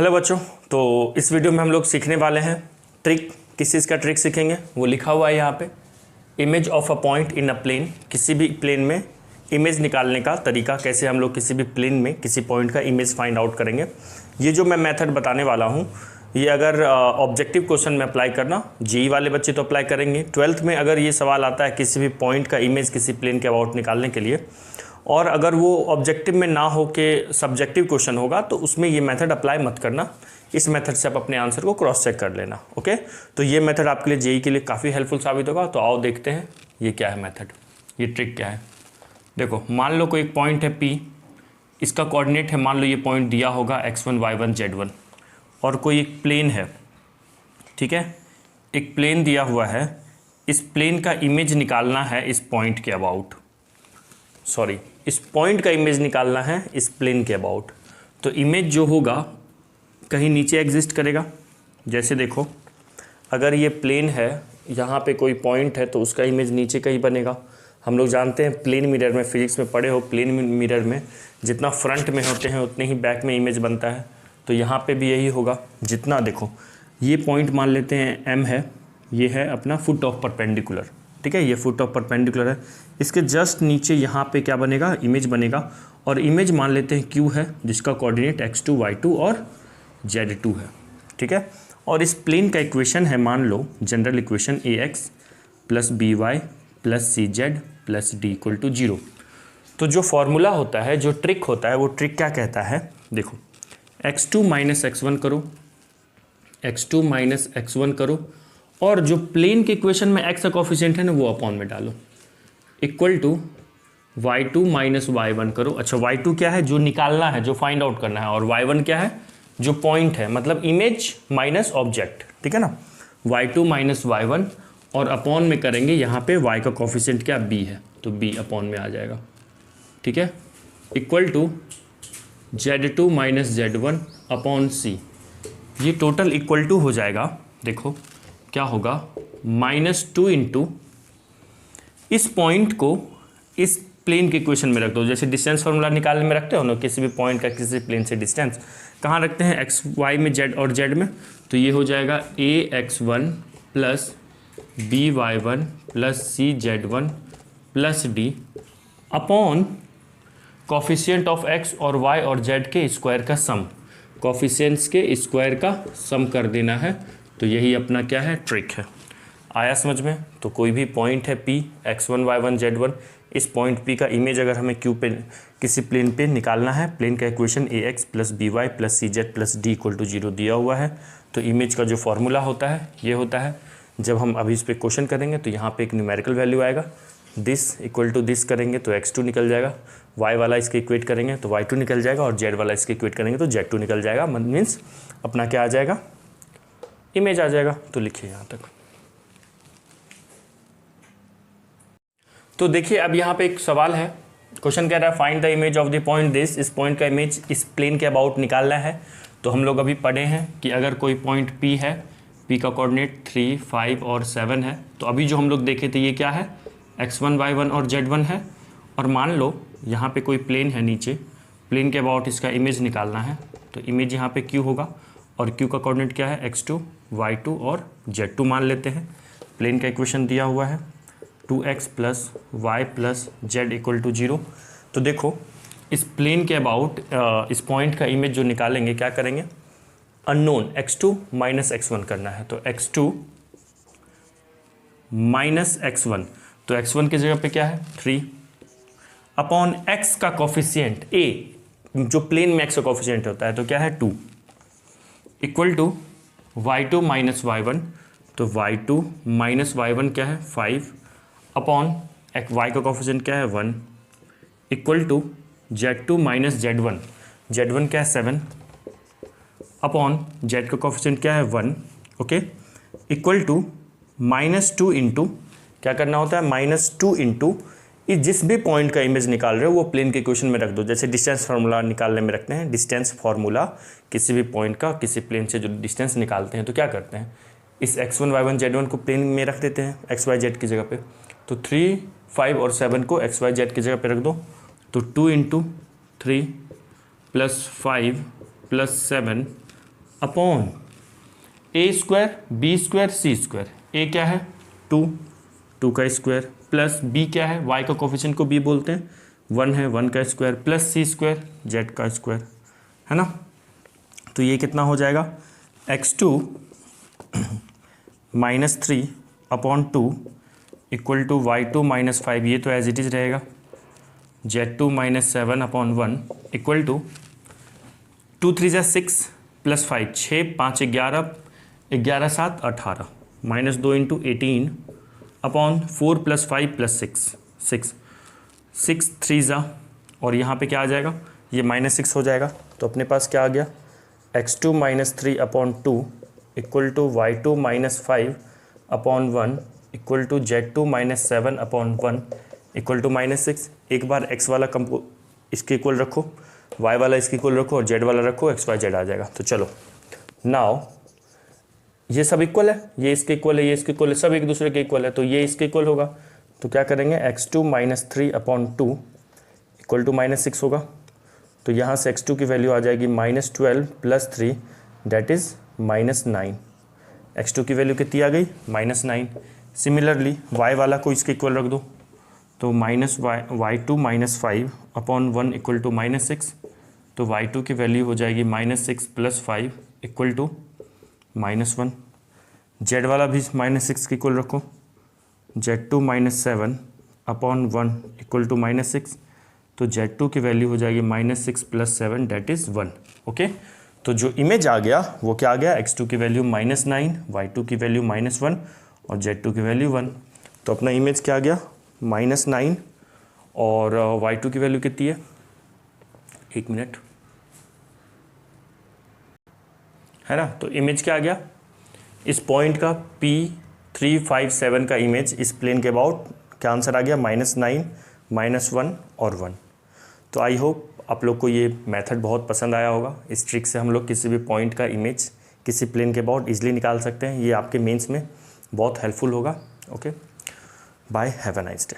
Hello बच्चों, तो इस वीडियो में हम लोग सीखने वाले हैं ट्रिक। किस चीज़ का ट्रिक सीखेंगे वो लिखा हुआ है यहाँ पे, image of a point in a plane. किसी भी प्लेन में इमेज निकालने का तरीका, कैसे हम लोग किसी भी प्लेन में किसी पॉइंट का इमेज फाइंड आउट करेंगे। ये जो मैं मेथड बताने वाला हूँ ये अगर ऑब्जेक्टिव क्वेश्चन में अप्लाई करना, जेई वाले बच्चे तो अप्लाई करेंगे। 12th में अगर ये सवाल आता है किसी भी पॉइंट का इमेज किसी प्लेन के अबाउट निकालने के लिए, और अगर वो ऑब्जेक्टिव में ना हो के सब्जेक्टिव क्वेश्चन होगा तो उसमें ये मेथड अप्लाई मत करना। इस मेथड से आप अपने आंसर को क्रॉस चेक कर लेना। ओके, तो ये मेथड आपके लिए जेई के लिए काफ़ी हेल्पफुल साबित होगा। तो आओ देखते हैं ये क्या है मेथड, ये ट्रिक क्या है। देखो, मान लो कोई एक पॉइंट है P, इसका कोऑर्डिनेट है, मान लो ये पॉइंट दिया होगा x1 y1 z1, और कोई एक प्लेन है, ठीक है, एक प्लेन दिया हुआ है। इस प्लेन का इमेज निकालना है इस पॉइंट के अबाउट, सॉरी इस पॉइंट का इमेज निकालना है इस प्लेन के अबाउट। तो इमेज जो होगा कहीं नीचे एग्जिस्ट करेगा। जैसे देखो, अगर ये प्लेन है, यहाँ पे कोई पॉइंट है, तो उसका इमेज नीचे कहीं बनेगा। हम लोग जानते हैं प्लेन मिरर में, फिजिक्स में पढ़े हो, प्लेन मिरर में जितना फ्रंट में होते हैं उतने ही बैक में इमेज बनता है। तो यहाँ पे भी यही होगा। जितना देखो, ये पॉइंट मान लेते हैं M है, ये है अपना फुट ऑफ परपेंडिकुलर, ठीक है, ये फुट ऑफ परपेंडिकुलर है। इसके जस्ट नीचे यहाँ पे क्या बनेगा, इमेज बनेगा, और इमेज मान लेते हैं Q है, जिसका कोऑर्डिनेट x2 y2 और z2 है, ठीक है। और इस प्लेन का इक्वेशन है, मान लो general equation ax plus by plus cz plus d equal to 0। तो जो फॉर्मूला होता है, जो ट्रिक होता है, वो ट्रिक क्या कहता है, देखो, x2 माइनस x1 करो, x2 माइनस x1 करो, और जो प्लेन के इक्वेशन में x का कोफिशिएंट है ना, वो अपॉन में डालो, equal to y2 minus y1 करो। अच्छा, y2 क्या है, जो निकालना है, जो फाइंड आउट करना है, और y1 क्या है, जो पॉइंट है, मतलब इमेज माइनस ऑब्जेक्ट, ठीक है ना। y2 माइनस y1 और अपॉन में करेंगे, यहाँ पे y का कोफिशिएंट क्या, b है, तो b अपॉन में आ जाएगा, ठीक है, equal to z2 minus z1 upon c। ये टोटल इक्वल टू हो जाएगा, देखो क्या होगा, -2 इंटू इस पॉइंट को इस प्लेन के इक्वेशन में रख दो। जैसे डिस्टेंस फार्मूला निकालने में रखते हो ना, किसी भी पॉइंट का किसी प्लेन से डिस्टेंस कहाँ रखते हैं, एक्स वाई में, जेड और जेड में। तो ये हो जाएगा ax1 plus by1 plus cz1 plus d upon coefficient of x और y और z के स्क्वायर का सम, कॉफिशिएंट्स के स्क्वायर का सम कर देना है। तो यही अपना क्या है, ट्रिक है। आया समझ में। तो कोई भी पॉइंट है P, x1 y1 z1, इस पॉइंट P का इमेज अगर हमें Q पे किसी प्लेन पे निकालना है, प्लेन का equation ax plus by plus cz plus d equal to 0 दिया हुआ है। तो इमेज का जो फॉर्मूला होता है ये होता है। जब हम अभी इस पर क्वेश्चन करेंगे तो यहाँ पे एक न्यूमेरिकल वैल्यू आएगा, दिस इक्वल टू दिस करेंगे तो x2 निकल जाएगा, y वाला इसके इक्वेट करेंगे तो y2 निकल जाएगा, और z वाला इसके इक्वेट करेंगे तो z2 निकल जाएगा। मीन्स अपना क्या आ जाएगा, इमेज आ जाएगा। तो लिखिए यहाँ तक। तो देखिए, अब यहाँ पे एक सवाल है, क्वेश्चन कह रहा है find the image of the point this. इस पॉइंट का इमेज इस प्लेन के अबाउट निकालना है। तो हम लोग अभी पढ़े हैं कि अगर कोई पॉइंट P है, P का कोऑर्डिनेट 3, 5 और 7 है। तो अभी जो हम लोग देखे थे ये क्या है, x1 y1 और z1 है। और मान लो यहाँ पे कोई प्लेन है नीचे, प्लेन के अबाउट इसका इमेज निकालना है। तो इमेज यहाँ पे Q होगा, और Q का कोऑर्डिनेट क्या है, x2 y2 और z2 मान लेते हैं। प्लेन का इक्वेशन दिया हुआ है 2x plus y plus z equal to 0। तो देखो, इस प्लेन के अबाउट इस पॉइंट का इमेज जो निकालेंगे, क्या करेंगे, अननोन x2 माइनस x1 करना है। तो x2 माइनस x1, तो x1 की जगह पे क्या है 3 अपॉन x का कोफिशिएंट a, जो प्लेन में x का कोफिशिएंट होता है, तो क्या है 2 equal to y2 minus y1, तो y2 माइनस y1 क्या है 5 अपॉन y का कोफिशिएंट क्या है 1 equal to z2 minus z1, z1 क्या है 7 अपॉन z का कोफिशिएंट क्या है 1, ओके, इक्वल टू -2 इंटू, क्या करना होता है, -2 इंटू जिस भी पॉइंट का इमेज निकाल रहे हो वो प्लेन के इक्वेशन में रख दो। जैसे डिस्टेंस फार्मूला निकालने में रखते हैं, डिस्टेंस फार्मूला किसी भी पॉइंट का किसी प्लेन से जो डिस्टेंस निकालते हैं, तो क्या करते हैं, इस x1 y1 z1 को प्लेन में रख देते हैं x y z की जगह पे। तो 3, 5 और 7 को x y z की जगह पे रख दो। तो 2 इंटू 3 प्लस 5 प्लस 7 अपॉन ए स्क्वायर बी स्क्वायर सी स्क्वायर। ए क्या है 2, 2 का स्क्वायर, प्लस बी क्या है वाई का कोफिशिएंट को बी बोलते हैं, 1 है 1 का स्क्वायर, प्लस सी स्क्वायर जेड का स्क्वायर, है ना। तो ये कितना हो जाएगा x2 -3 upon 2 equal to y2 -5, ये तो एज इट इज़ रहेगा, z2 -7 अपॉन 1 इक्वल टू 2 3 जा 6 plus 5 6 5 11 11 7 18 -2 into 18 upon 4 plus 5 plus 6 6 3 जा, और यहाँ पे क्या आ जाएगा, ये -6 हो जाएगा। तो अपने पास क्या आ गया x2 -3 upon 2 equal to y2 -5 upon 1 equal to z2 -7 upon 1 equal to -6। एक बार x वाला कंपो इसके इक्वल रखो, y वाला इसके इक्वल रखो और z वाला रखो, x y z आ जाएगा। तो चलो नाउ ये सब इक्वल है, ये इसके इक्वल है, ये इसके इक्वल है, सब एक दूसरे के इक्वल है, तो ये इसके इक्वल होगा। तो क्या करेंगे x2 -3 अपॉन 2 इक्वल टू -6 होगा। तो यहाँ से x2 की वैल्यू आ जाएगी -12 प्लस 3 दैट इज़ -9। x2 की वैल्यू कितनी आ गई -9। सिमिलरली y वाला को इसके इक्वल रख दो, तो y2 -5 अपॉन 1 इक्वल टू -6। तो y2 की वैल्यू हो जाएगी -6 प्लस 5 इक्वल टू -1। z वाला भी -6 के इक्वल रखो, z2 -7 अपॉन 1 इक्वल टू -6। तो z2 की वैल्यू हो जाएगी -6 प्लस 7 डेट इज़ 1। ओके, तो जो इमेज आ गया वो क्या आ गया, x2 की वैल्यू -9, y2 की वैल्यू -1 और z2 की वैल्यू 1। तो अपना इमेज क्या आ गया -9 और y2 की वैल्यू कितनी है, 1 मिनट, है ना। तो इमेज क्या आ गया, इस पॉइंट का P357 का इमेज इस प्लेन के अबाउट क्या आंसर आ गया -9 -1 और 1। तो आई होप आप लोग को ये मेथड बहुत पसंद आया होगा। इस ट्रिक से हम लोग किसी भी पॉइंट का इमेज किसी प्लेन के अबाउट इजीली निकाल सकते हैं। ये आपके मेंस में बहुत हेल्पफुल होगा। Okay, bye, have a nice day.